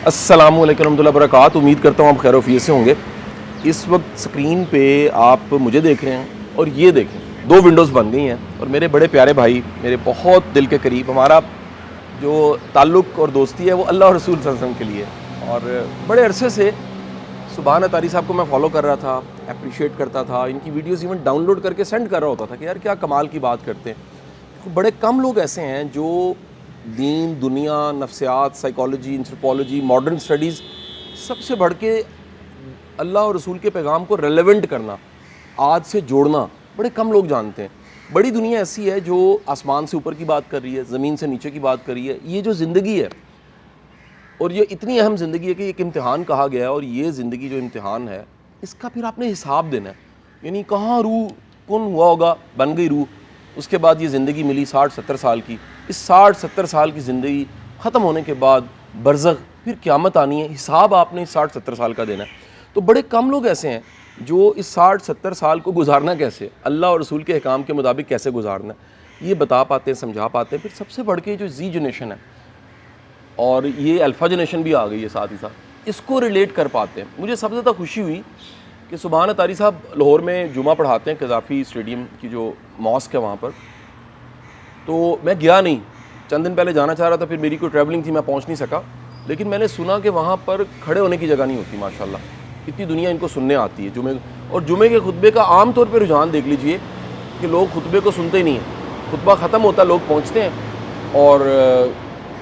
السلام علیکم ورحمۃ اللہ وبرکاتہ. امید کرتا ہوں آپ خیر و عافیت سے ہوں گے. اس وقت اسکرین پہ آپ مجھے دیکھ رہے ہیں اور یہ دیکھیں دو ونڈوز بن گئی ہیں, اور میرے بڑے پیارے بھائی, میرے بہت دل کے قریب, ہمارا جو تعلق اور دوستی ہے وہ اللہ اور رسول صلی اللہ علیہ وسلم کے لیے. اور بڑے عرصے سے سبحان اطاری صاحب کو میں فالو کر رہا تھا, اپریشیٹ کرتا تھا, ان کی ویڈیوز ایون ڈاؤن لوڈ کر کے سینڈ کر رہا ہوتا تھا کہ یار کیا کمال کی بات کرتے ہیں. بڑے کم لوگ ایسے ہیں جو دین, دنیا, نفسیات, سائیکالوجی, انتھروپولوجی, ماڈرن اسٹڈیز, سب سے بڑھ کے اللہ اور رسول کے پیغام کو ریلیونٹ کرنا, آج سے جوڑنا, بڑے کم لوگ جانتے ہیں. بڑی دنیا ایسی ہے جو آسمان سے اوپر کی بات کر رہی ہے, زمین سے نیچے کی بات کر رہی ہے. یہ جو زندگی ہے, اور یہ اتنی اہم زندگی ہے کہ ایک امتحان کہا گیا ہے, اور یہ زندگی جو امتحان ہے اس کا پھر آپ نے حساب دینا ہے. یعنی کہاں روح کن ہوا ہوگا, بن گئی روح, اس کے بعد یہ زندگی ملی 60-70 سال کی. اس 60-70 سال کی زندگی ختم ہونے کے بعد برزخ, پھر قیامت آنی ہے, حساب آپ نے 60-70 سال کا دینا ہے. تو بڑے کم لوگ ایسے ہیں جو اس 60-70 سال کو گزارنا کیسے, اللہ اور رسول کے احکام کے مطابق کیسے گزارنا ہے, یہ بتا پاتے ہیں, سمجھا پاتے ہیں. پھر سب سے بڑھ کے جو زی جنریشن ہے, اور یہ الفا جنریشن بھی آ گئی ہے ساتھ ہی ساتھ, اس کو ریلیٹ کر پاتے ہیں. مجھے سب سے زیادہ خوشی ہوئی کہ سبحان اطاری صاحب لاہور میں جمعہ پڑھاتے ہیں, قذافی اسٹیڈیم کی جو ماسک ہے وہاں پر. تو میں گیا نہیں, چند دن پہلے جانا چاہ رہا تھا, پھر میری کوئی ٹریولنگ تھی, میں پہنچ نہیں سکا. لیکن میں نے سنا کہ وہاں پر کھڑے ہونے کی جگہ نہیں ہوتی. ماشاءاللہ اتنی دنیا ان کو سننے آتی ہے جمعے. اور جمعے کے خطبے کا عام طور پہ رجحان دیکھ لیجئے کہ لوگ خطبے کو سنتے ہی نہیں ہیں. خطبہ ختم ہوتا ہے, لوگ پہنچتے ہیں, اور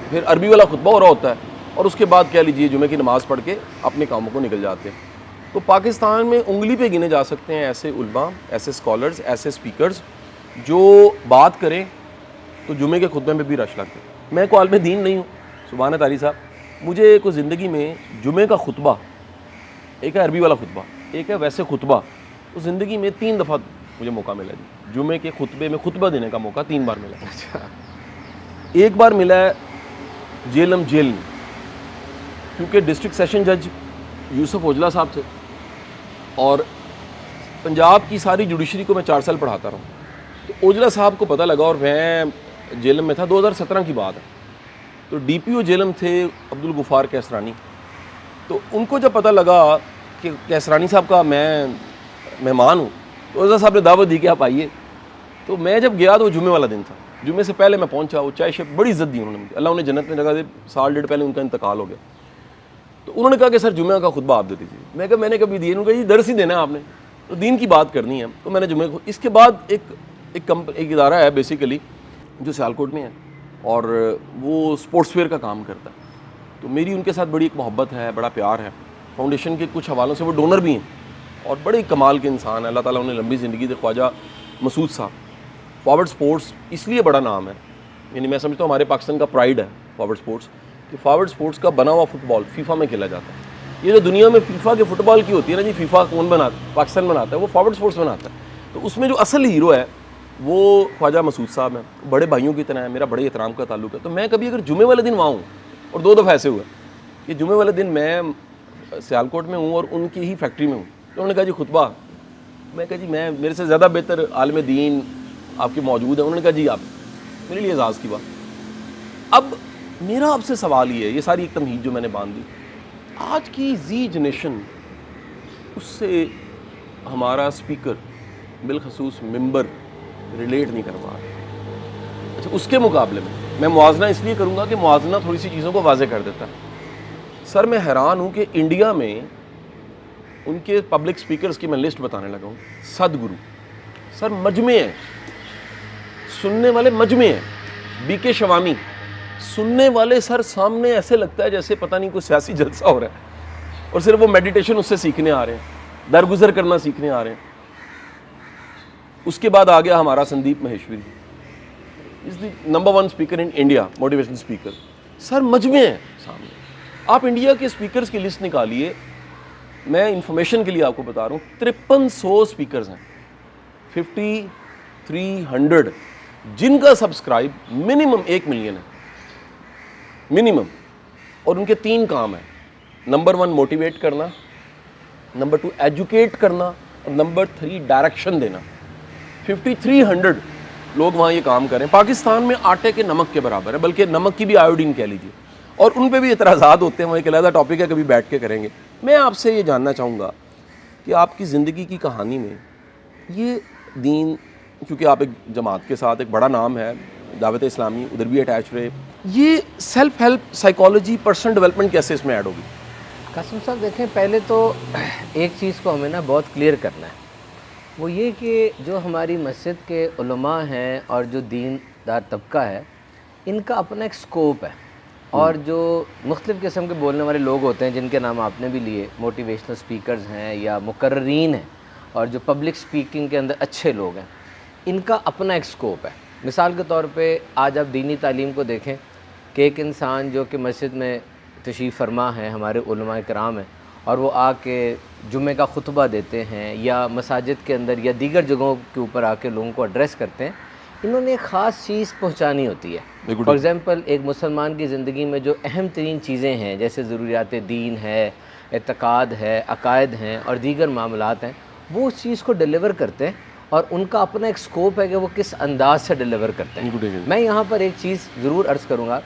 پھر عربی والا خطبہ ہو رہا ہوتا ہے, اور اس کے بعد کہہ لیجئے جمعے کی نماز پڑھ کے اپنے کاموں کو نکل جاتے ہیں. تو پاکستان میں انگلی پہ گنے جا سکتے ہیں ایسے علماء, ایسے اسکالرز, ایسے اسپیکرز جو بات کریں تو جمعے کے خطبے میں بھی رش لگتے. میں کوئی عالم دین نہیں ہوں سبحان اطاری صاحب, مجھے کو زندگی میں جمعے کا خطبہ, ایک ہے عربی والا خطبہ, ایک ہے ویسے خطبہ, تو زندگی میں 3 دفعہ مجھے موقع ملا جی جمعے کے خطبے میں خطبہ دینے کا موقع 3 بار ملا. ایک بار ملا ہے جیلم جیل میں, کیونکہ ڈسٹرکٹ سیشن جج یوسف اوجلا صاحب تھے, اور پنجاب کی ساری جوڈیشری کو میں 4 سال پڑھاتا رہا ہوں. تو اوجلا صاحب کو پتہ لگا, اور میں جیلم میں تھا, 2017 کی بات ہے. تو ڈی پی او جیلم تھے عبدالغفار کیسرانی. تو ان کو جب پتہ لگا کہ کیسرانی صاحب کا میں مہمان ہوں, تو اوجلا صاحب نے دعوت دی کہ آپ آئیے. تو میں جب گیا تو وہ جمعے والا دن تھا, جمعے سے پہلے میں پہنچا. وہ چائے شیف بڑی عزت دی انہوں نے مجھے, اللہ انہیں جنت میں جگہ دے. 1.5 سال پہلے ان کا انتقال ہو گیا. تو انہوں نے کہا کہ سر جمعہ کا خطبہ آپ دے دیجیے. میں کہا میں نے کبھی دیے, انہوں نے کہا یہ درس ہی دینا ہے آپ نے, تو دین کی بات کرنی ہے. تو میں نے جمعے کو, اس کے بعد ایک ادارہ ہے بیسیکلی جو سیالکوٹ میں ہے, اور وہ اسپورٹس ویئر کا کام کرتا ہے. تو میری ان کے ساتھ بڑی ایک محبت ہے, بڑا پیار ہے. فاؤنڈیشن کے کچھ حوالوں سے وہ ڈونر بھی ہیں, اور بڑے کمال کے انسان ہیں. اللہ تعالیٰ انہیں لمبی زندگی دے. خواجہ مسعود صاحب, فارورڈ سپورٹس اس لیے بڑا نام ہے, یعنی میں سمجھتا ہوں ہمارے پاکستان کا پرائیڈ ہے فارورڈ سپورٹس, کہ فارورڈ سپورٹس کا بنا ہوا فٹ بال فیفا میں کھیلا جاتا ہے. یہ جو دنیا میں فیفا کے فٹ بال کی ہوتی ہے نا جی, فیفا کون بناتا ہے, پاکستان بناتا ہے, وہ فارورڈ سپورٹس بناتا ہے. تو اس میں جو اصل ہیرو ہے وہ خواجہ مسعود صاحب ہیں, بڑے بھائیوں کی طرح ہے, میرا بڑے احترام کا تعلق ہے. تو میں کبھی اگر جمعے والے دن وہاں ہوں, اور 2 دفعہ ایسے ہوا کہ جمعے والے دن میں سیالکوٹ میں ہوں اور ان کی ہی فیکٹری میں ہوں, تو انہوں نے کہا جی خطبہ. میں کہا جی میں, میرے سے زیادہ بہتر عالم دین آپ کے موجود ہیں. انہوں نے کہا جی آپ, میرے لیے اعزاز کی بات. اب میرا آپ سے سوال یہ ہے, یہ ساری ایک تمہید جو میں نے باندھ دی, آج کی زی جنریشن, اس سے ہمارا اسپیکر بالخصوص ممبر ریلیٹ نہیں کر پا رہا. اچھا, اس کے مقابلے میں موازنہ اس لیے کروں گا کہ موازنہ تھوڑی سی چیزوں کو واضح کر دیتا ہے. سر میں حیران ہوں کہ انڈیا میں ان کے پبلک اسپیکرز کی میں لسٹ بتانے لگا ہوں. صدگرو سر مجمع ہیں, سننے والے مجمع ہیں. بی کے شوامی سننے والے سر سامنے ایسے لگتا ہے جیسے پتہ نہیں کوئی سیاسی جلسہ ہو رہا ہے, اور صرف وہ میڈیٹیشن اس سے سیکھنے آ رہے ہیں, درگزر کرنا سیکھنے آ رہے ہیں. اس کے بعد آ گیا ہمارا Sandeep Maheshwari, is the number 1 speaker in India, motivation speaker. Sir مجمع ہیں سامنے. آپ انڈیا کے اسپیکرز کی لسٹ نکالیے, میں انفارمیشن کے لیے آپ کو بتا رہا ہوں, 5300 اسپیکرز ہیں, 5300 جن کا سبسکرائب منیمم 1 ملین ہے منیمم. اور ان کے 3 کام ہیں, نمبر 1 موٹیویٹ کرنا, نمبر 2 ایجوکیٹ کرنا, اور نمبر 3 ڈائریکشن دینا. 5300 لوگ وہاں یہ کام کریں. پاکستان میں آٹے کے نمک کے برابر ہے, بلکہ نمک کی بھی آیوڈین کہہ لیجیے. اور ان پہ بھی اعتراضات ہوتے ہیں, وہ ایک علیحدہ ٹاپک ہے, کبھی بیٹھ کے کریں گے. میں آپ سے یہ جاننا چاہوں گا کہ آپ کی زندگی کی کہانی میں یہ دین, کیونکہ آپ ایک جماعت کے ساتھ, ایک بڑا نام ہے دعوت اسلامی, ادھر بھی اٹیچ رہے, یہ self help, psychology, personal development کیسے اس میں ایڈ ہوگی؟ قاسم صاحب دیکھیں, پہلے تو ایک چیز کو ہمیں نا بہت کلیئر کرنا ہے, وہ یہ کہ جو ہماری مسجد کے علماء ہیں اور جو دین دار طبقہ ہے, ان کا اپنا ایک سکوپ ہے. اور جو مختلف قسم کے بولنے والے لوگ ہوتے ہیں جن کے نام آپ نے بھی لیے, موٹیویشنل سپیکرز ہیں یا مقررین ہیں, اور جو پبلک سپیکنگ کے اندر اچھے لوگ ہیں, ان کا اپنا ایک سکوپ ہے. مثال کے طور پہ آج آپ دینی تعلیم کو دیکھیں کہ ایک انسان جو کہ مسجد میں تشریف فرما ہے, ہمارے علماء کرام ہیں, اور وہ آ کے جمعہ کا خطبہ دیتے ہیں یا مساجد کے اندر یا دیگر جگہوں کے اوپر آ کے لوگوں کو ایڈریس کرتے ہیں, انہوں نے ایک خاص چیز پہنچانی ہوتی ہے. فار ایگزامپل, ایک مسلمان کی زندگی میں جو اہم ترین چیزیں ہیں جیسے ضروریات دین ہے, اعتقاد ہے, عقائد ہیں اور دیگر معاملات ہیں, وہ اس چیز کو ڈیلیور کرتے ہیں, اور ان کا اپنا ایک سکوپ ہے کہ وہ کس انداز سے ڈیلیور کرتے ہیں. میں یہاں پر ایک چیز ضرور عرض کروں گا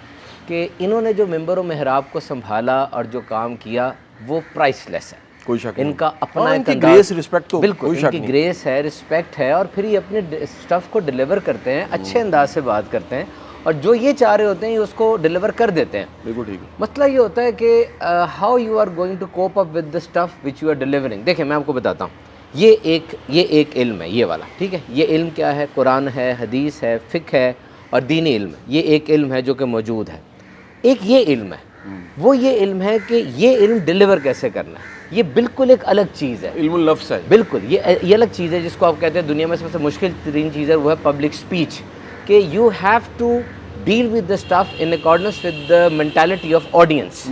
کہ انہوں نے جو ممبر و محراب کو سنبھالا اور جو کام کیا وہ پرائس لیس ہے. کوئی شک ان کا اپنا ایک گریس, رسپیکٹ تو بالکل ان کی گریس ہے, رسپیکٹ ہے, اور پھر یہ اپنے اسٹف کو ڈیلیور کرتے ہیں, اچھے انداز سے بات کرتے ہیں, اور جو یہ چاہ رہے ہوتے ہیں یہ اس کو ڈیلیور کر دیتے ہیں. بالکل ٹھیک ہے. مسئلہ یہ ہوتا ہے کہ how you are going to cope up with the stuff which you are delivering. دیکھیں میں آپ کو بتاتا ہوں, یہ ایک علم ہے, یہ والا, ٹھیک ہے. یہ علم کیا ہے؟ قرآن ہے, حدیث ہے, فقہ ہے اور دینی علم ہے. یہ ایک علم ہے جو کہ موجود ہے. ایک یہ علم ہے, وہ یہ علم ہے کہ یہ علم ڈیلیور کیسے کرنا ہے. یہ بالکل ایک الگ چیز ہے, علم النفس ہے. بالکل یہ الگ چیز ہے, جس کو آپ کہتے ہیں دنیا میں سب سے مشکل ترین چیز ہے, وہ ہے پبلک اسپیچ. کہ you have to deal with the stuff in accordance with the mentality of audience.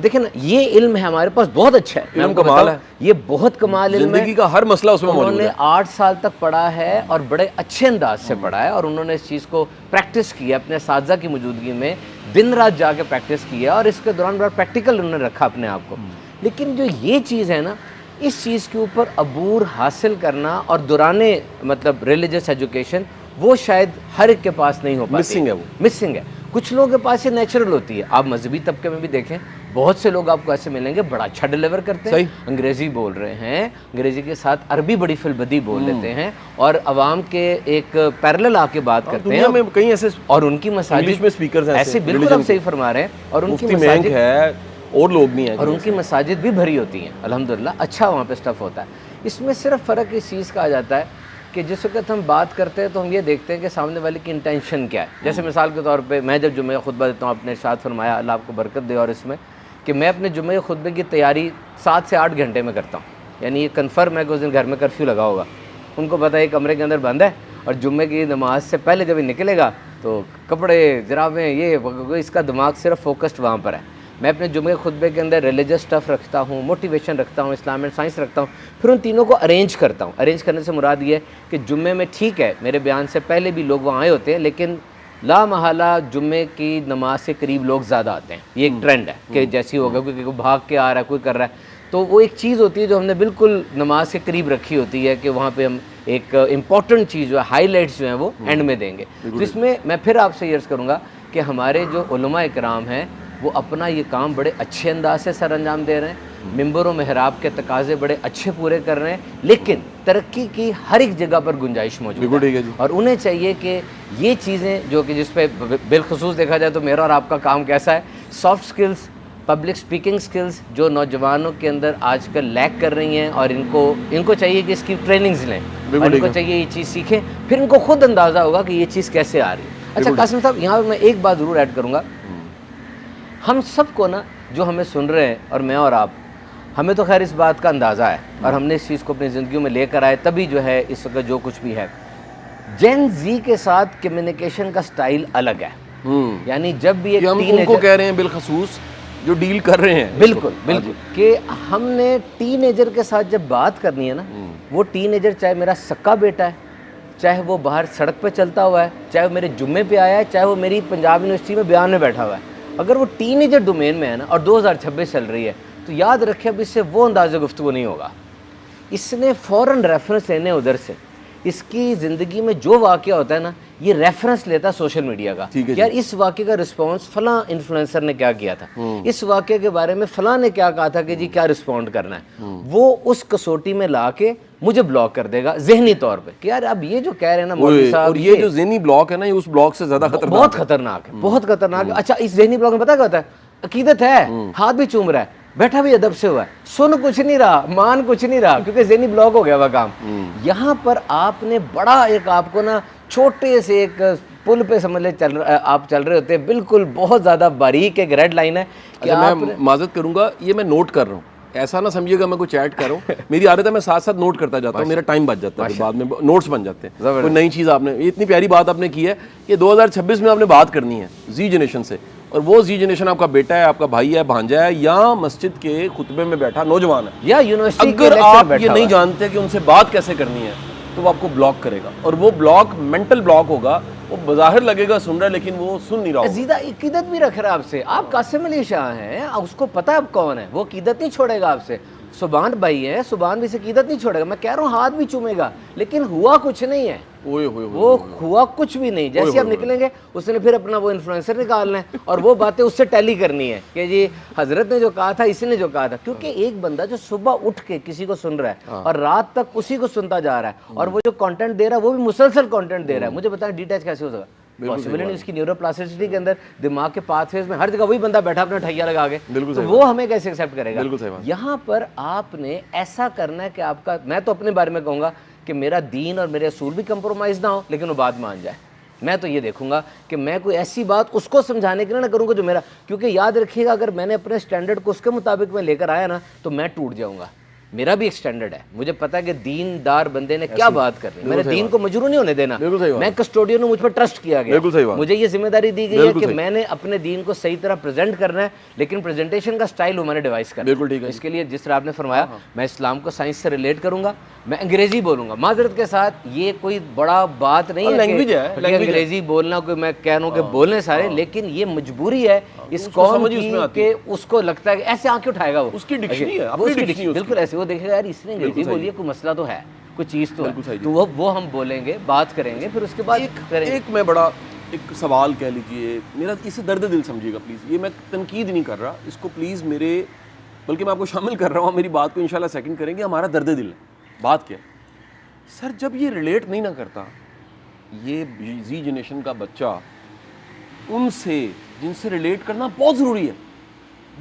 دیکھیں نا, یہ علم ہے ہمارے پاس, بہت اچھا ہے, علم کمال ہے, یہ بہت کمال علم ہے. زندگی کا ہر مسئلہ اس میں موجود ہے. انہوں نے 8 سال تک پڑھا ہے اور بڑے اچھے انداز سے پڑھا ہے, اور انہوں نے اس چیز کو پریکٹس کیا اپنے اساتذہ کی موجودگی میں, دن رات جا کے پریکٹس کیا, اور اس کے دوران بڑا پریکٹیکل انہوں نے رکھا اپنے آپ کو. لیکن جو یہ چیز ہے نا, اس چیز کے اوپر عبور حاصل کرنا اور دوران مطلب ریلیجس ایجوکیشن, وہ شاید ہر ایک کے پاس نہیں ہو پاتی. مسنگ ہے, وہ مسنگ ہے. کچھ لوگوں کے پاس یہ نیچرل ہوتی ہے. آپ مذہبی طبقے میں بھی دیکھیں, بہت سے لوگ آپ کو ایسے ملیں گے بڑا اچھا ڈیلیور کرتے ہیں, انگریزی بول رہے ہیں, انگریزی کے ساتھ عربی بڑی فلبدی بول لیتے ہیں, اور عوام کے ایک پیرلل آ کے بات کرتے ہیں. میں کہیں ایسے, اور ان کی مساجد میں سپیکرز ہیں ایسے, بالکل آپ صحیح فرما رہے ہیں, اور ان کی مساجد ہے اور لوگ بھی ہیں, اور ان کی مساجد بھی بھری ہوتی ہیں الحمدللہ, اچھا وہاں پہ اسٹف ہوتا ہے. اس میں صرف فرق اس چیز کا آ جاتا ہے کہ جس وقت ہم بات کرتے ہیں تو ہم یہ دیکھتے ہیں کہ سامنے والے کی انٹینشن کیا ہے. جیسے مثال کے طور پہ میں جب جمعہ خطبہ دیتا ہوں, آپ نے ارشاد فرمایا اللہ آپ کو برکت دے, اور اس میں کہ میں اپنے جمعہ خطبے کی تیاری 7 سے 8 گھنٹے میں کرتا ہوں. یعنی یہ کنفرم ہے کہ اس دن گھر میں کرفیو لگا ہوگا, ان کو پتہ ہے کمرے کے اندر بند ہے, اور جمعے کی نماز سے پہلے جب یہ نکلے گا تو کپڑے, جرابیں, یہ اس کا دماغ صرف فوکسڈ وہاں پر ہے. میں اپنے جمعہ خطبے کے اندر ریلیجس اسٹف رکھتا ہوں, موٹیویشن رکھتا ہوں, اسلام اینڈ سائنس رکھتا ہوں, پھر ان تینوں کو ارینج کرتا ہوں. ارینج کرنے سے مراد یہ ہے کہ جمعے میں ٹھیک ہے میرے بیان سے پہلے بھی لوگ وہاں آئے ہوتے ہیں, لیکن لا محالہ جمعے کی نماز سے قریب لوگ زیادہ آتے ہیں. یہ ایک ٹرینڈ ہے کہ جیسی ہوگا, کوئی بھاگ کے آ رہا ہے, کوئی کر رہا ہے, تو وہ ایک چیز ہوتی ہے جو ہم نے بالکل نماز کے قریب رکھی ہوتی ہے کہ وہاں پہ ہم ایک امپورٹنٹ چیز جو ہے, ہائی لائٹس جو ہیں وہ اینڈ میں دیں گے. تو اس میں پھر آپ سے یہ عرض کروں گا کہ ہمارے جو علماء اکرام ہیں وہ اپنا یہ کام بڑے اچھے انداز سے سر انجام دے رہے ہیں, ممبر و محراب کے تقاضے بڑے اچھے پورے کر رہے ہیں, لیکن ترقی کی ہر ایک جگہ پر گنجائش موجود ہے. اور انہیں چاہیے کہ یہ چیزیں جو کہ جس پہ بالخصوص دیکھا جائے تو میرا اور آپ کا کام کیسا ہے, soft skills, public speaking skills جو نوجوانوں کے اندر آج کل لیک کر رہی ہیں, اور ان کو چاہیے کہ اس کی ٹریننگز لیں, اور ان کو چاہیے یہ چیز سیکھیں, پھر ان کو خود اندازہ ہوگا کہ یہ چیز کیسے آ رہی ہے. اچھا قاسم صاحب, یہاں میں ایک بات ضرور ایڈ کروں گا. ہم سب کو نا, جو ہمیں سن رہے ہیں اور میں اور آپ, ہمیں تو خیر اس بات کا اندازہ ہے, اور ہم نے اس چیز کو اپنی زندگیوں میں لے کر آئے, تبھی جو ہے اس وقت جو کچھ بھی ہے. جین زی کے ساتھ کمیونیکیشن کا سٹائل الگ ہے. یعنی جب بھی ایک ان کو کہہ رہے ہیں بالخصوص جو ڈیل کر رہے ہیں, بالکل کہ ہم نے ٹین ایجر کے ساتھ جب بات کرنی ہے نا, وہ ٹین ایجر چاہے میرا سکا بیٹا ہے, چاہے وہ باہر سڑک پہ چلتا ہوا ہے, چاہے وہ میرے جمعے پہ آیا ہے, چاہے وہ میری پنجاب یونیورسٹی میں بیان میں بیٹھا ہوا ہے, اگر وہ ٹین ایجر ڈومین میں ہے نا, اور 2026 چل رہی ہے, تو یاد رکھیں اب اس سے وہ انداز گفتگو نہیں ہوگا. اس نے فوراً ریفرنس لینے ادھر سے اس کی زندگی میں جو واقعہ ہوتا ہے نا یہ ریفرنس لیتا ہے سوشل میڈیا کا کہ یار اس واقعے کا رسپانس فلاں انفلوئنسر نے کیا کیا تھا, اس واقعے کے بارے میں فلاں نے کیا کہا تھا کہ جی کیا رسپونڈ کرنا ہے, وہ اس کسوٹی میں لا کے مجھے بلاک کر دے گا ذہنی طور پہ کہ یار اب یہ جو کہہ رہے ہیں نا مولوی صاحب, اور یہ جو ذہنی بلاک ہے نا یہ اس بلاک سے زیادہ خطرناک بہت خطرناک ہے, بہت خطرناک ہے. اچھا اس ذہنی بلاک میں پتہ کیا ہوتا ہے, عقیدت ہے, ہاتھ بھی چوم رہا ہے, بیٹھا بھی ادب سے ہوا ہے, سن کچھ نہیں رہا, مان کچھ نہیں رہا, کیونکہ ذہنی بلاک ہو گیا وہ کام. یہاں پر آپ نے بڑا ایک آپ کو نا چھوٹے سے ایک پل پہ سمجھ لے آپ چل رہے ہوتے ہیں, بالکل بہت زیادہ باریک ایک ریڈ لائن ہے. میں معذرت کروں گا, یہ میں نوٹ کر رہا ہوں, ایسا نہ سمجھیے گا میں کوئی چیٹ کر رہا ہوں, میری عادت ہے میں ساتھ ساتھ نوٹ کرتا جاتا ہوں, میرا ٹائم بچ جاتا ہے, بعد میں نوٹس بن جاتے ہیں. کوئی نئی چیز آپ نے, یہ اتنی پیاری بات آپ نے کی ہے کہ 2026 میں آپ نے بات کرنی ہے زی جنریشن سے, اور وہ زی جنریشن آپ کا بیٹا ہے, آپ کا بھائی ہے, بھانجا ہے, یا مسجد کے خطبے میں بیٹھا نوجوان ہے, یا یونیورسٹی اگر آپ یہ نہیں جانتے کہ ان سے بات کیسے کرنی ہے تو وہ آپ کو بلاک کرے گا, اور وہ بلاک مینٹل بلاک ہوگا. وہ بظاہر لگے گا سن رہا ہے لیکن وہ سن نہیں رہا ہوگا. عقیدت عقیدت بھی رکھ رہا ہے آپ سے, آپ قاسم علی شاہ ہیں, اس کو پتہ ہے آپ کون ہے, وہ عقیدت نہیں چھوڑے گا آپ سے. سبحان بھائی ہے, سبحان بھی سے عقیدت نہیں چھوڑے گا, میں کہہ رہا ہوں ہاتھ بھی چومے گا, لیکن ہوا کچھ نہیں ہے, وہ ہوا کچھ بھی نہیں. جیسے آپ نکلیں گے اس نے پھر اپنا وہ انفلوئنسر نکالنا ہے اور وہ باتیں اس سے ٹیلی کرنی ہے کہ جی حضرت نے جو کہا تھا, اسی نے جو کہا تھا. کیونکہ ایک بندہ جو صبح اٹھ کے کسی کو سن رہا ہے اور رات تک اسی کو سنتا جا رہا ہے, اور وہ جو کانٹینٹ دے رہا ہے وہ بھی مسلسل کانٹینٹ دے رہا ہے, مجھے بتائیں ڈیٹیچ کیسے ہو سکتا ہے؟ پاسبل نہیں. اس کی نیورو پلاسٹسٹی کے اندر دماغ کے پاتھ ویز میں ہر جگہ وہی بندہ بیٹھا اپنا ٹھگیا لگا کے, تو وہ ہمیں کیسے ایکسیپٹ کرے گا؟ یہاں پر آپ نے ایسا کرنا ہے کہ آپ کا, میں تو اپنے بارے میں کہوں گا کہ میرا دین اور میرے اصول بھی کمپرومائز نہ ہو, لیکن وہ بات مان جائے. میں تو یہ دیکھوں گا کہ میں کوئی ایسی بات اس کو سمجھانے کے لیے نہ کروں گا جو میرا, کیونکہ یاد رکھیے گا اگر میں نے اپنے اسٹینڈرڈ کو اس کے مطابق میں لے کر آیا نا تو میں ٹوٹ جاؤں گا. میرا بھی ایک اسٹینڈرڈ ہے, مجھے پتا ہے کہ دین دار بندے نے کیا بات کرنی ہے, میں نے دین کو مجروح نہیں ہونے دینا. میں کسٹوڈین ہوں, مجھ پر ٹرسٹ کیا گیا, مجھے یہ ذمہ داری دی گئی ہے کہ میں نے اپنے دین کو صحیح طرح پریزنٹ کرنا ہے, لیکن پریزنٹیشن کا سٹائل وہ میں نے ڈیوائس کرنا ہے. اس کے لیے جس طرح آپ نے فرمایا میں اسلام کو سائنس سے ریلیٹ کروں گا, میں انگریزی بولوں گا معذرت کے ساتھ, یہ کوئی بڑا بات نہیں ہے کہ انگریزی بولنا کوئی میں کہہ رہا ہوں کہ بولنے سارے, لیکن یہ مجبوری ہے اس قوم کی کہ اس کو لگتا ہے کہ ایسے آنکھ اٹھائے گا, وہ اس کی ڈکشنری ہے بالکل ایسے, وہ دیکھے گا یار اس نے انگریزی بولی ہے, کوئی مسئلہ تو ہے, کوئی چیز تو ہے, تو وہ ہم بولیں گے, بات کریں گے, پھر اس کے بعد ایک میں بڑا ایک سوال کہہ لیجئے میرا, اسے درد دل سمجھیے گا پلیز, یہ میں تنقید نہیں کر رہا اس کو پلیز میرے, بلکہ میں آپ کو شامل کر رہا ہوں, میری بات کو انشاءاللہ سیکنڈ کریں گے. ہمارا درد دل ہے, بات کیا سر, جب یہ ریلیٹ نہیں نہ کرتا, یہ زی جنریشن کا بچہ, ان سے جن سے ریلیٹ کرنا بہت ضروری ہے,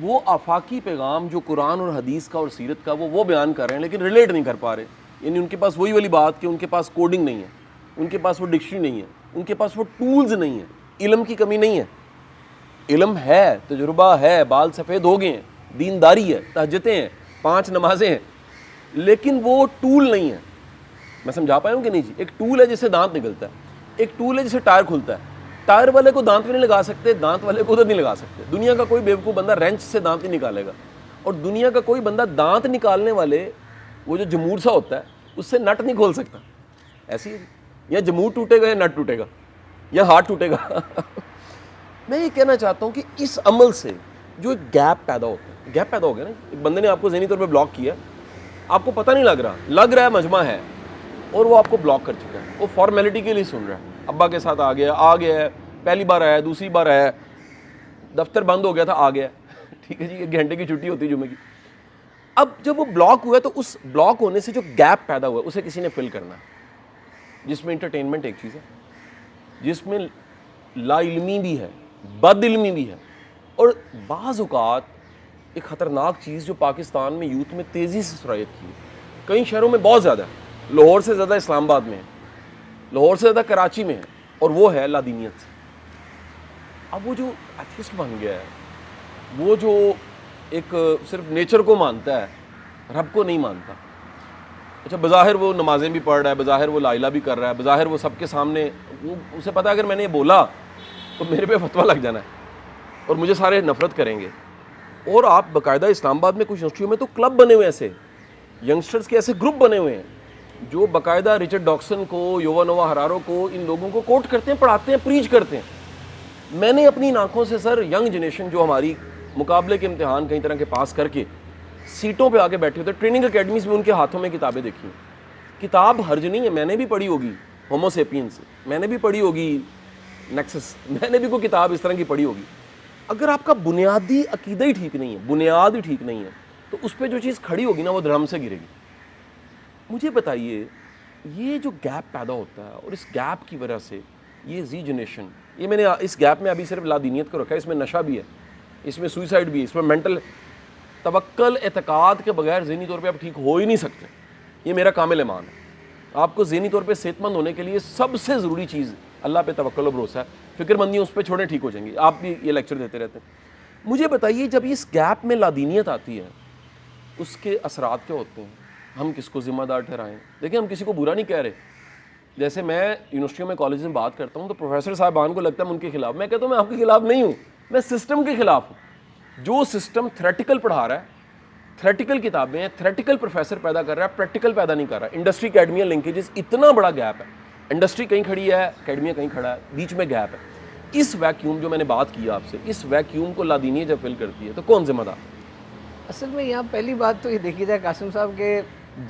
وہ آفاقی پیغام جو قرآن اور حدیث کا اور سیرت کا وہ بیان کر رہے ہیں لیکن ریلیٹ نہیں کر پا رہے. یعنی ان کے پاس وہی والی بات کہ ان کے پاس کوڈنگ نہیں ہے, ان کے پاس وہ ڈکشنری نہیں ہے, ان کے پاس وہ ٹولز نہیں ہیں. علم کی کمی نہیں ہے, علم ہے, تجربہ ہے, بال سفید ہو گئے ہیں, دینداری ہے, تہجدیں ہیں, 5 نمازیں ہیں, لیکن وہ ٹول نہیں ہے. میں سمجھا پایا ہوں کہ نہیں جی؟ ایک ٹول ہے جسے دانت نکلتا ہے, ایک ٹول ہے جسے ٹائر کھلتا ہے. ٹائر والے کو دانت بھی نہیں لگا سکتے, دانت والے کو ادھر نہیں لگا سکتے. دنیا کا کوئی بیوقوف بندہ رینچ سے دانت نہیں نکالے گا, اور دنیا کا کوئی بندہ دانت نکالنے والے وہ جو جمور سا ہوتا ہے اس سے نٹ نہیں کھول سکتا. ایسی ہے, یا جمور ٹوٹے گا یا نٹ ٹوٹے گا یا ہاتھ ٹوٹے گا. میں یہ کہنا چاہتا ہوں کہ اس عمل سے جو ایک گیپ پیدا ہوتا ہے, گیپ پیدا ہو گیا نا, ایک بندے نے آپ کو ذہنی طور پہ بلاک کیا, آپ کو پتہ نہیں لگ رہا ہے مجمع ہے, اور وہ آپ کو بلاک کر چکا ہے, وہ فارمیلٹی کے لیے سن رہا ہے. ابا کے ساتھ آ گیا ہے, پہلی بار آیا ہے, دوسری بار آیا ہے, دفتر بند ہو گیا تھا, آ گیا, ٹھیک ہے جی, 1 گھنٹے کی چھٹی ہوتی ہے جمعے کی. اب جب وہ بلاک ہوا ہے تو اس بلاک ہونے سے جو گیپ پیدا ہوا ہے اسے کسی نے فل کرنا ہے, جس میں انٹرٹینمنٹ ایک چیز ہے, جس میں لا علمی بھی ہے, بد علمی بھی ہے, اور بعض اوقات ایک خطرناک چیز جو پاکستان میں یوتھ میں تیزی سے سرایت کی ہے, کئی شہروں میں بہت زیادہ ہے, لاہور سے زیادہ اسلام آباد میں ہے, لاہور سے زیادہ کراچی میں ہے, اور وہ ہے لادینیت. اب وہ جو ایتھیسٹ بن گیا ہے, وہ جو ایک صرف نیچر کو مانتا ہے, رب کو نہیں مانتا. اچھا بظاہر وہ نمازیں بھی پڑھ رہا ہے, بظاہر وہ لا الہ بھی کر رہا ہے, بظاہر وہ سب کے سامنے, وہ اسے پتا ہے اگر میں نے یہ بولا تو میرے پہ فتویٰ لگ جانا ہے اور مجھے سارے نفرت کریں گے. اور آپ باقاعدہ اسلام آباد میں کچھ یونیورسٹیوں میں تو کلب بنے ہوئے, ایسے ینگسٹرز کے ایسے گروپ بنے ہوئے ہیں جو باقاعدہ رچرڈ ڈاکسن کو, یووا نووا ہرارو کو, ان لوگوں کو کوٹ کرتے ہیں, پڑھاتے ہیں, پریچ کرتے ہیں. میں نے اپنی آنکھوں سے سر ینگ جنریشن جو ہماری مقابلے کے امتحان کئی طرح کے پاس کر کے سیٹوں پہ آ کے بیٹھے ہوتے, ٹریننگ اکیڈمیز میں ان کے ہاتھوں میں کتابیں دیکھی ہیں, کتاب حرج نہیں ہے, میں نے بھی پڑھی ہوگی ہومو سیپینس, میں نے بھی پڑھی ہوگی نیکسس, میں نے بھی کوئی کتاب اس طرح کی پڑھی ہوگی. اگر آپ کا بنیادی عقیدہ ہی ٹھیک نہیں ہے, بنیاد ہی ٹھیک نہیں ہے, تو اس پہ جو چیز کھڑی ہوگی نا وہ دھڑم سے گرے گی. مجھے بتائیے یہ جو گیپ پیدا ہوتا ہے اور اس گیپ کی وجہ سے یہ زی جنریشن, یہ میں نے اس گیپ میں ابھی صرف لادینیت کو رکھا ہے, اس میں نشہ بھی ہے, اس میں سوئسائڈ بھی ہے, اس میں مینٹل توکل اعتقاد کے بغیر ذہنی طور پہ آپ ٹھیک ہو ہی نہیں سکتے. یہ میرا کامل ایمان ہے. آپ کو ذہنی طور پہ صحت مند ہونے کے لیے سب سے ضروری چیز اللہ پہ توکل و بھروسہ ہے. فکر مندی اس پہ چھوڑیں, ٹھیک ہو جائیں گے. آپ بھی یہ لیکچر دیتے رہتے ہیں. مجھے بتائیے جب اس گیپ میں لادینیت آتی ہے اس کے اثرات کیا ہوتے ہیں, ہم کس کو ذمہ دار ٹھہرائیں؟ دیکھیں ہم کسی کو برا نہیں کہہ رہے. جیسے میں یونیورسٹیوں میں کالجز میں بات کرتا ہوں تو پروفیسر صاحبان کو لگتا ہے ان کے خلاف, میں کہتا ہوں میں آپ کے خلاف نہیں ہوں, میں سسٹم کے خلاف ہوں. جو سسٹم تھریٹیکل پڑھا رہا ہے, تھریٹیکل کتابیں ہیں, تھریٹیکل پروفیسر پیدا کر رہا ہے, پریکٹیکل پیدا نہیں کر رہا. انڈسٹری اکیڈمیا لنکیجز, اتنا بڑا گیپ ہے. انڈسٹری کہیں کھڑی ہے, اکیڈمیا کہیں کھڑا ہے, بیچ میں گیپ ہے. اس ویکیوم جو میں نے بات کی آپ سے, اس ویکیوم کو لادینیت جب فل کرتی ہے تو کون ذمہ دار؟ اصل میں یہاں پہلی بات تو یہ دیکھی جائے قاسم صاحب کہ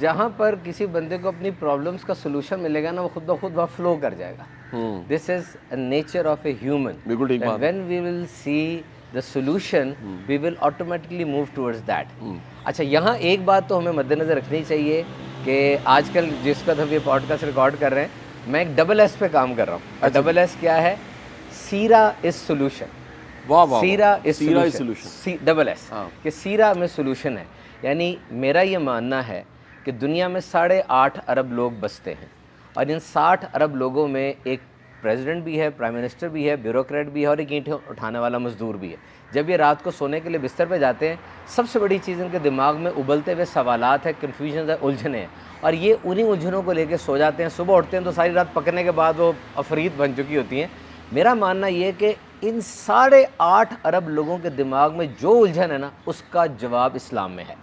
جہاں پر کسی بندے کو اپنی پرابلمس کا سلوشن ملے گا نا وہ خود بخود وہاں فلو کر جائے گا. This is nature of a human. بالکل ٹھیک بات. When we will see the solution we will automatically move towards that. اچھا یہاں ایک بات تو ہمیں مد نظر رکھنی چاہیے کہ آج کل جس کا ہم یہ پوڈ کاسٹ ریکارڈ کر رہے ہیں, میں ایک ڈبل ایس پہ کام کر رہا ہوں. اور ڈبل ایس کیا ہے؟ سیرا از سولوشن. واہ واہ, سیرا از سولوشن, ڈبل ایس کہ سیرا میں سولوشن ہے. یعنی میرا یہ ماننا ہے کہ دنیا میں 8.5 ارب لوگ بستے ہیں اور ان 60 ارب لوگوں میں ایک پریزیڈنٹ بھی ہے, پرائم منسٹر بھی ہے, بیوروکریٹ بھی ہے اور ایک اینٹ اٹھانے والا مزدور بھی ہے. جب یہ رات کو سونے کے لیے بستر پہ جاتے ہیں سب سے بڑی چیز ان کے دماغ میں ابلتے ہوئے سوالات ہیں, کنفیوژنز ہیں, الجھنیں ہیں, اور یہ انہی الجھنوں کو لے کے سو جاتے ہیں. صبح اٹھتے ہیں تو ساری رات پکڑنے کے بعد وہ افرید بن چکی ہوتی ہیں. میرا ماننا یہ ہے کہ ان 8.5 ارب لوگوں کے دماغ میں جو الجھن ہے نا اس کا جواب اسلام میں ہے.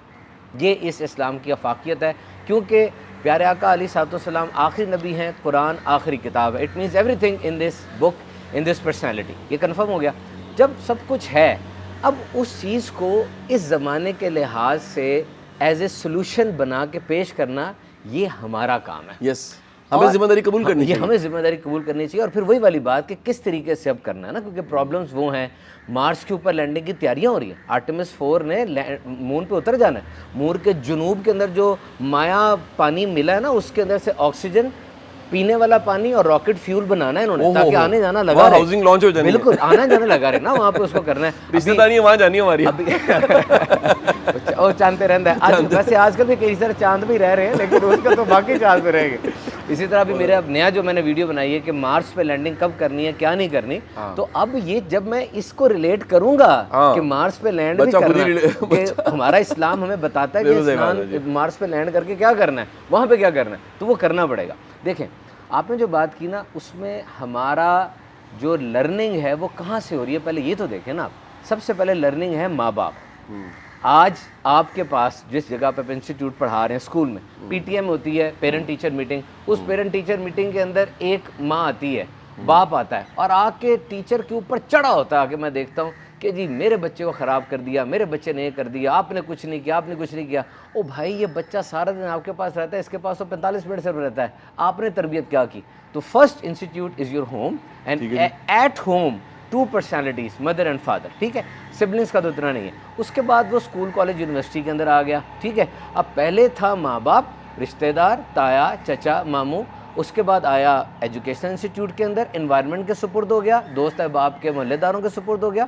یہ اس اسلام کی افاقیت ہے کیونکہ پیارے آقا علیہ الصلوۃ والسلام آخری نبی ہیں, قرآن آخری کتاب ہے. It means every thing in this book, in this personality. یہ کنفرم ہو گیا. جب سب کچھ ہے اب اس چیز کو اس زمانے کے لحاظ سے ایز اے سولوشن بنا کے پیش کرنا یہ ہمارا کام ہے. یس, ہمیں ذمہ داری قبول کرنی چاہیے. ہمیں ذمہ داری قبول کرنی چاہیے. اور پھر وہی والی بات کہ کس طریقے سے اب کرنا ہے نا, کیونکہ پرابلمس وہ ہیں. مارس کے اوپر لینڈنگ کی تیاریاں ہو رہی ہیں. آرٹیمس 4 نے مون پہ اتر جانا ہے. مون کے جنوب کے اندر جو مایا پانی ملا ہے نا اس کے اندر سے آکسیجن, پینے والا پانی اور راکٹ فیول بنانا ہے انہوں نے, تاکہ آنے جانا لگا رہے. ہاؤسنگ لانچ ہو جائے. بالکل آنا جانا لگا رہے نا وہاں پہ, اس کو کرنا ہے. رشتہ داری وہاں جانی ہماری. اور چاندتے رہتا ہے. ویسے آج کل بھی کئی سارے چاند بھی رہ رہے ہیں لیکن اس کا تو باقی چاند پہ رہے گے. اسی طرح بھی میرا نیا جو میں نے ویڈیو بنائی ہے کہ مارس پہ لینڈنگ کب کرنی ہے کیا نہیں کرنی, تو اب یہ جب میں اس کو ریلیٹ کروں گا کہ مارس پہ لینڈ بھی کرنا, کہ ہمارا اسلام ہمیں بتاتا ہے کہ مارس پہ لینڈ کر کے کیا کرنا ہے, وہاں پہ کیا کرنا ہے, تو وہ کرنا پڑے گا. دیکھیں آپ نے جو بات کی نا اس میں ہمارا جو لرننگ ہے وہ کہاں سے ہو رہی ہے, پہلے یہ تو دیکھیں نا آپ. سب سے پہلے لرننگ ہے ماں باپ. آج آپ کے پاس جس جگہ پہ انسٹیٹیوٹ پڑھا رہے ہیں اسکول میں, پی ٹی ایم ہوتی ہے, پیرنٹ ٹیچر میٹنگ. اس پیرنٹ ٹیچر میٹنگ کے اندر ایک ماں آتی ہے, باپ آتا ہے اور آ کے ٹیچر کے اوپر چڑھا ہوتا ہے کہ میں دیکھتا ہوں کہ جی میرے بچے کو خراب کر دیا, میرے بچے نے یہ کر دیا, آپ نے کچھ نہیں کیا, آپ نے کچھ نہیں کیا. او بھائی یہ بچہ سارا دن آپ کے پاس رہتا ہے, اس کے پاس تو 45 منٹ صرف رہتا ہے, آپ نے تربیت کیا کی. تو first institute is your home and at home 2 personalities, mother and father. ٹھیک ہے, سبلنگس کا تو اتنا نہیں ہے. اس کے بعد وہ اسکول کالج یونیورسٹی کے اندر آ گیا. ٹھیک ہے, اب پہلے تھا ماں باپ, رشتہ دار, تایا, چچا, ماموں. اس کے بعد آیا ایجوکیشن انسٹیٹیوٹ کے اندر, انوائرمنٹ کے سپرد ہو گیا, دوست احباب کے محلے داروں کے سپرد ہو گیا.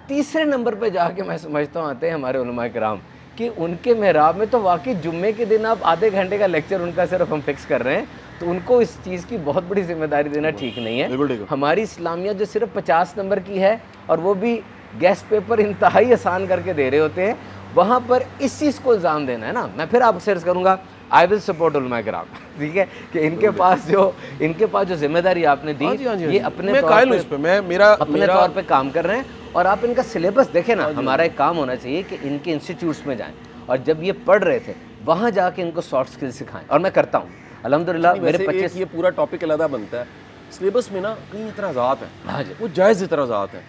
تیسرے نمبر پہ جا کے میں سمجھتا ہوں آتے ہیں ہمارے علماء کرام کہ ان کے محراب میں تو واقعی جمعے کے دن آپ آدھے گھنٹے کا لیکچر ان کا صرف ہم فکس کر رہے ہیں, تو ان کو اس چیز کی بہت بڑی ذمہ داری دینا ٹھیک نہیں ہے. ہماری اسلامیہ جو صرف 50 نمبر کی ہے اور وہ بھی گیسٹ پیپر انتہائی آسان کر کے دے رہے ہوتے ہیں, وہاں پر اس چیز کو الزام دینا ہے نا. میں پھر آپ سے عرض کروں گا آئی ول سپورٹ علماء کرام. ٹھیک ہے, کہ ان کے پاس جو ذمہ داری آپ نے دی یہ اپنے طور پہ کام کر رہے ہیں. اور آپ ان کا سلیبس دیکھیں نا, ہمارا ایک کام ہونا چاہیے کہ ان کے انسٹیٹیوٹس میں جائیں اور جب یہ پڑھ رہے تھے وہاں جا کے ان کو سافٹ اسکل سکھائیں. اور میں کرتا ہوں الحمدللہ. میرے 25 یہ پورا ٹاپک علیحدہ بنتا ہے. سلیبس میں نا کئی اعتراضات ہیں, وہ جائز اعتراضات ہیں.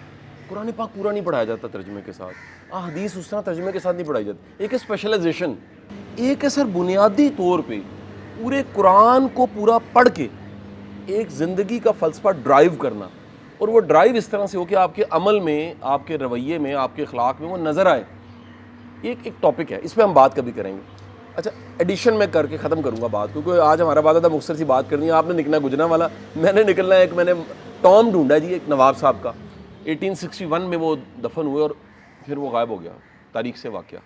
قرآن پاک پورا نہیں پڑھایا جاتا ترجمے کے ساتھ, حدیث اس طرح ترجمے کے ساتھ نہیں پڑھائی جاتی. ایک اسپیشلائزیشن, ایک ہے سر بنیادی طور پہ پورے قرآن کو پورا پڑھ کے ایک زندگی کا فلسفہ ڈرائیو کرنا، اور وہ ڈرائیو اس طرح سے ہو کہ آپ کے عمل میں، آپ کے رویے میں، آپ کے اخلاق میں وہ نظر آئے، ایک ٹاپک ہے، اس پہ ہم بات کبھی کریں گے۔ اچھا ایڈیشن میں کر کے ختم کروں گا بات، کیونکہ آج ہمارا بات تھا مختصر سی بات کرنی ہے، آپ نے نکلنا گجرا والا، میں نے نکلنا ہے میں نے ٹام ڈھونڈا جی، ایک نواب صاحب کا 1861 میں وہ دفن ہوئے اور پھر وہ غائب ہو گیا، تاریخ سے واقعہ۔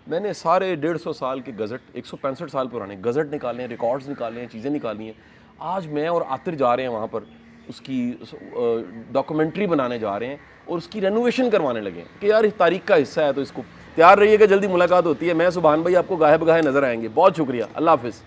میں نے سارے 150 سال کے گزٹ، 165 سال پرانے گزٹ نکالے ہیں، ریکارڈز نکالے ہیں، چیزیں نکالی ہیں۔ آج میں اور عاطر جا رہے ہیں وہاں پر، اس کی ڈاکومنٹری بنانے جا رہے ہیں اور اس کی رینوویشن کروانے لگے ہیں کہ یار اس تاریخ کا حصہ ہے، تو اس کو تیار رہیے گا، جلدی ملاقات ہوتی ہے۔ میں سبحان بھائی آپ کو گاہے بگاہے نظر آئیں گے۔ بہت شکریہ، اللہ حافظ۔